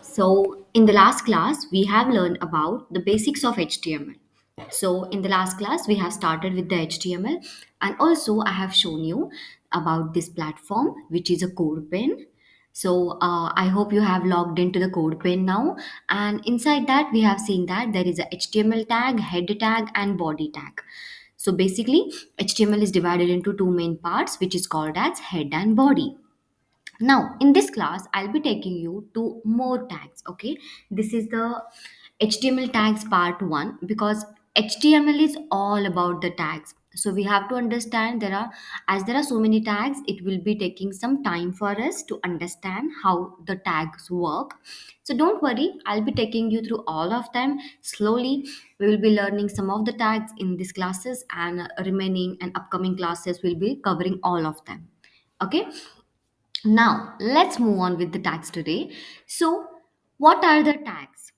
So, in the last class, we have learned about the basics of HTML. So, in the last class, we have started with the HTML, and also I have shown you about this platform, which is a codepen. So, I hope you have logged into the codepen now. And inside that, we have seen that there is a HTML tag, head tag, and body tag. So, basically, HTML is divided into two main parts, which is called as head and body. Now, in this class, I'll be taking you to more tags. Okay, this is the HTML tags part one because HTML is all about the tags. So we have to understand as there are so many tags, it will be taking some time for us to understand how the tags work. So don't worry, I'll be taking you through all of them slowly. We will be learning some of the tags in these classes, and remaining and upcoming classes will be covering all of them. Okay, now, let's move on with the tags today. So, what are the tags?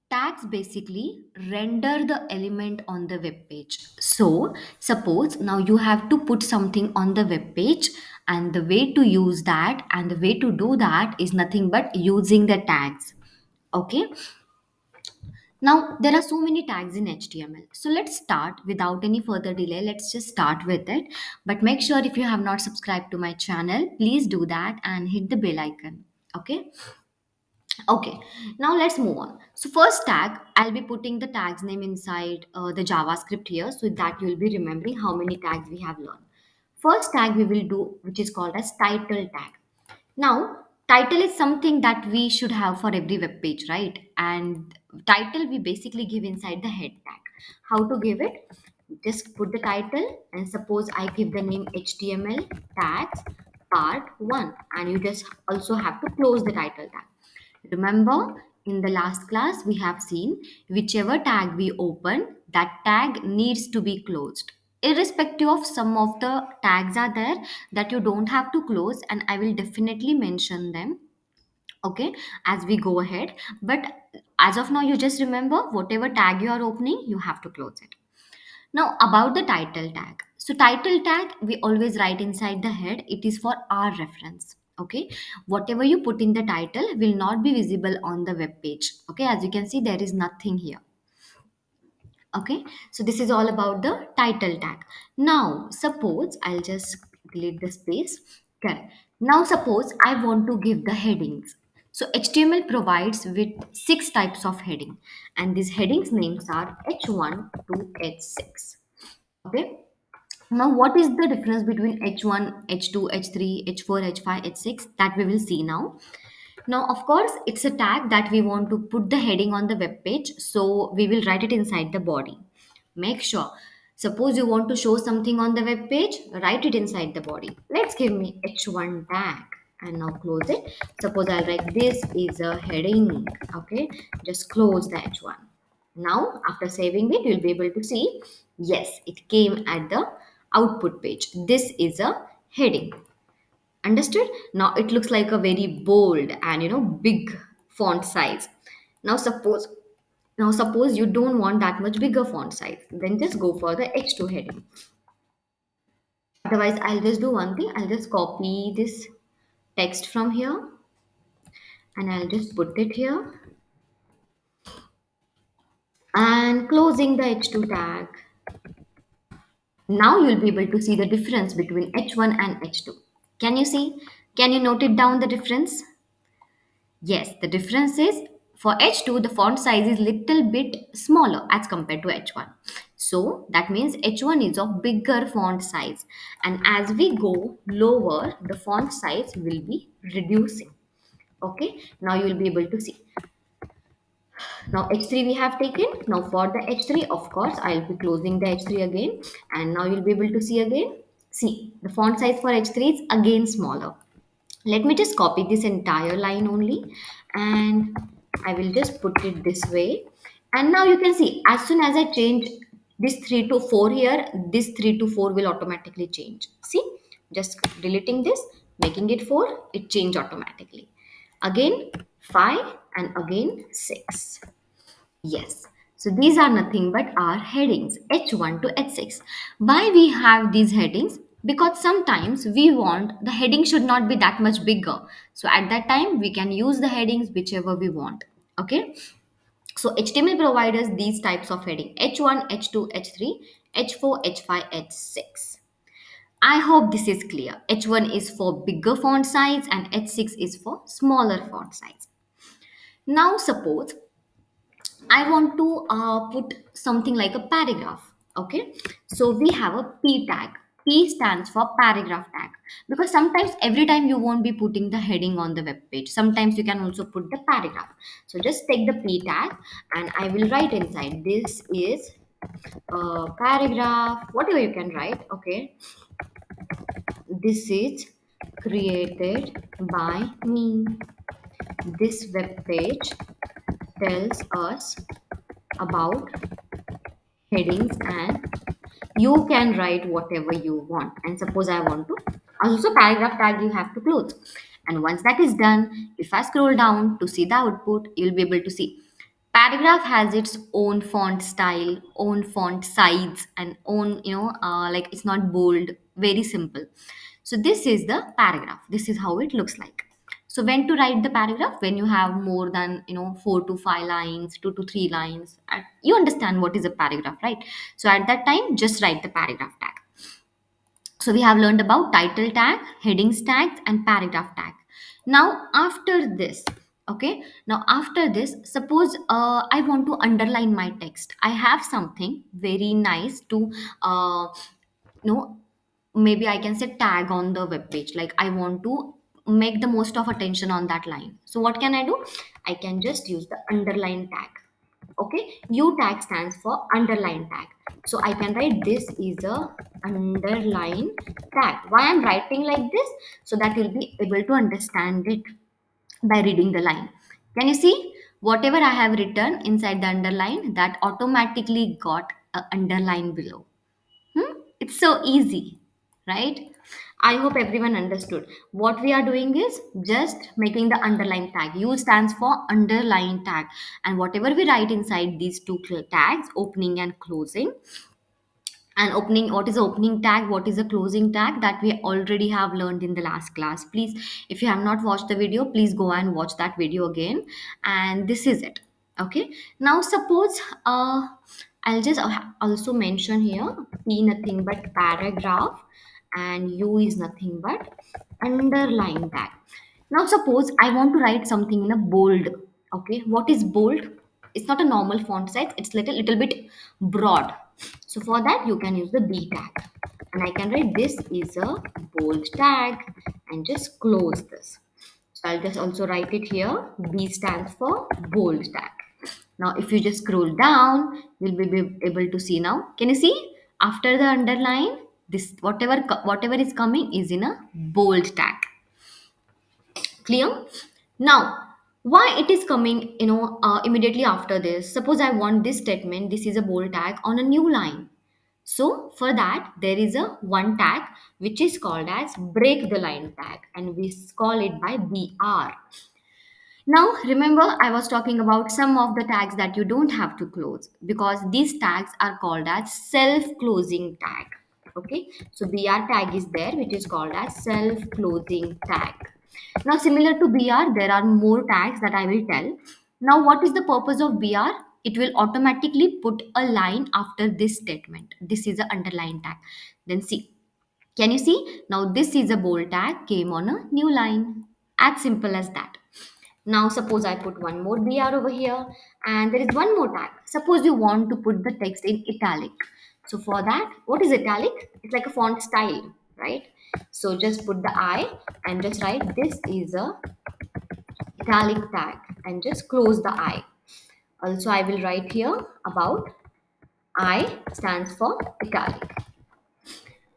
Tags basically render the element on the web page. So, suppose now you have to put something on the web page, and the way to use that and the way to do that is nothing but using the tags. Okay, now there are so many tags in HTML. So let's start without any further delay. Let's just start with it. But make sure if you have not subscribed to my channel, please do that and hit the bell icon. Okay. Okay. Now let's move on. So first tag, I'll be putting the tags name inside the JavaScript here, so that you'll be remembering how many tags we have learned. First tag we will do, which is called as title tag. Now, title is something that we should have for every web page, right? And title we basically give inside the head tag. How to give it? Just put the title, and suppose I give the name HTML tags part 1, and you just also have to close the title tag. Remember, in the last class, we have seen whichever tag we open, that tag needs to be closed. Irrespective of some of the tags are there that you don't have to close, and I will definitely mention them, okay, as we go ahead. But as of now, you just remember whatever tag you are opening, you have to close it. Now, about the title tag. So, title tag we always write inside the head, it is for our reference. Okay, whatever you put in the title will not be visible on the web page. Okay, as you can see, there is nothing here. Okay, so this is all about the title tag. Now, suppose I'll just delete the space. Okay, now suppose I want to give the headings. So, HTML provides with six types of heading, and these headings names are H1 to H6. Okay, now what is the difference between H1, H2, H3, H4, H5, H6? That we will see now. Now, of course, it's a tag that we want to put the heading on the web page, so we will write it inside the body. Make sure. Suppose you want to show something on the web page, write it inside the body. Let's give me H1 tag and now close it. Suppose I'll write this is a heading. Okay, just close the H1. Now, after saving it, you'll be able to see yes, it came at the output page. This is a heading. Understood? Now it looks like a very bold and big font size. Now suppose you don't want that much bigger font size, then just go for the H2 heading. Otherwise, I'll just do one thing. I'll just copy this text from here and I'll just put it here and closing the H2 tag. Now you'll be able to see the difference between H1 and H2. Can you see? Can you note it down the difference? Yes, the difference is for H2, the font size is little bit smaller as compared to H1. So that means H1 is of bigger font size. And as we go lower, the font size will be reducing. Okay, now you will be able to see. Now H3 we have taken. Now for the H3, of course, I'll be closing the H3 again. And now you'll be able to see again. See, the font size for H3 is again smaller. Let me just copy this entire line only, and I will just put it this way. And now you can see as soon as I change this 3 to 4 here, this 3 to 4 will automatically change. See, just deleting this, making it 4, it changed automatically. Again 5 and again 6. Yes. So these are nothing but our headings H1 to H6. Why we have these headings? because sometimes we want the heading should not be that much bigger. So at that time we can use the headings whichever we want. Okay, so HTML provides us these types of heading: H1, H2, H3, H4, H5, H6. I hope this is clear. H1 is for bigger font size and H6 is for smaller font size. Now suppose I want to put something like a paragraph. Okay, so we have a P tag. P stands for paragraph tag, because sometimes every time you won't be putting the heading on the web page. Sometimes you can also put the paragraph. So just take the P tag and I will write inside. This is a paragraph, whatever you can write. Okay, this is created by me. This web page tells us about headings, and you can write whatever you want. And suppose I want to also paragraph tag, you have to close. And once that is done, if I scroll down to see the output, you'll be able to see paragraph has its own font style, own font size, and own, like it's not bold, very simple. So this is the paragraph, this is how it looks like. So when to write the paragraph? When you have more than 4 to 5 lines, 2 to 3 lines, and you understand what is a paragraph, right? So at that time just write the paragraph tag. So we have learned about title tag, headings tags, and paragraph tag. Now after this, okay, now after this, suppose I want to underline my text. I have something very nice to no maybe I can say tag on the web page. Like I want to make the most of attention on that line. So what can I do? I can just use the underline tag. Okay, U tag stands for underline tag. So I can write this is a underline tag. Why I'm writing like this? So that you'll be able to understand it by reading the line. Can you see? Whatever I have written inside the underline, that automatically got a underline below. It's so easy, right? I hope everyone understood. What we are doing is just making the underline tag. U stands for underline tag. And whatever we write inside these two tags, opening and closing, and opening, what is the opening tag, what is the closing tag, that we already have learned in the last class. Please, if you have not watched the video, please go and watch that video again. And this is it. Okay, now suppose I'll just also mention here P nothing but paragraph, and U is nothing but underline tag. Now suppose I want to write something in a bold. Okay, what is bold? It's not a normal font size, it's little bit broad. So for that you can use the B tag, and I can write this is a bold tag and just close this. So I'll just also write it here. B stands for bold tag. Now if you just scroll down, you'll be able to see now. Can you see? After the underline, this whatever is coming is in a bold tag. Clear? Now, why it is coming, immediately after this? Suppose I want this statement, this is a bold tag on a new line. So for that, there is a one tag which is called as break the line tag, and we call it by BR. Now, remember, I was talking about some of the tags that you don't have to close, because these tags are called as self-closing tag. Okay, so BR tag is there, which is called as self-closing tag. Now, similar to BR, there are more tags that I will tell. Now, what is the purpose of BR? It will automatically put a line after this statement. This is an underline tag. Then see, can you see? Now, this is a bold tag came on a new line. As simple as that. Now suppose I put one more BR over here, and there is one more tag. Suppose you want to put the text in italic. So for that, what is italic? It's like a font style, right? So just put the I and just write this is a italic tag and just close the I. Also I will write here about I stands for italic.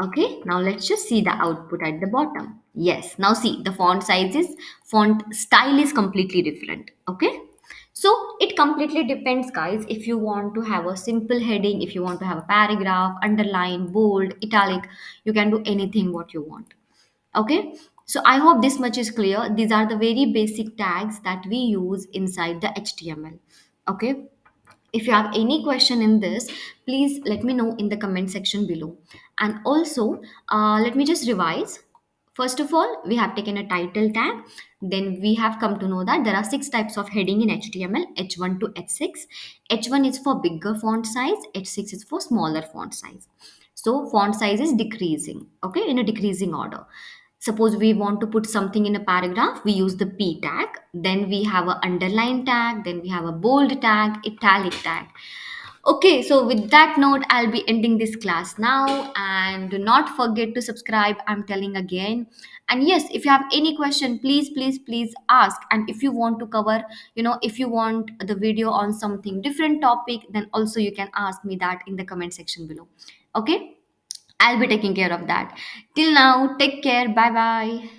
Okay, now let's just see the output at the bottom. Yes, now see the font style is completely different. Okay, so it completely depends, guys. If you want to have a simple heading, if you want to have a paragraph, underline, bold, italic, you can do anything what you want. Okay, so I hope this much is clear. These are the very basic tags that we use inside the HTML. Okay, If you have any question in this, please let me know in the comment section below. And also, let me just revise. First of all, we have taken a title tag. Then we have come to know that there are six types of heading in HTML: H1 to H6. H1 is for bigger font size, H6 is for smaller font size. So font size is decreasing, okay, in a decreasing order. Suppose we want to put something in a paragraph, we use the P tag. Then we have a underline tag. Then we have a bold tag, italic tag. Okay, so with that note, I'll be ending this class now. And do not forget to subscribe. I'm telling again. And yes, if you have any question, please, please, please ask. And if you want to cover, if you want the video on something different topic, then also you can ask me that in the comment section below. Okay, I'll be taking care of that. Till now, take care. Bye bye.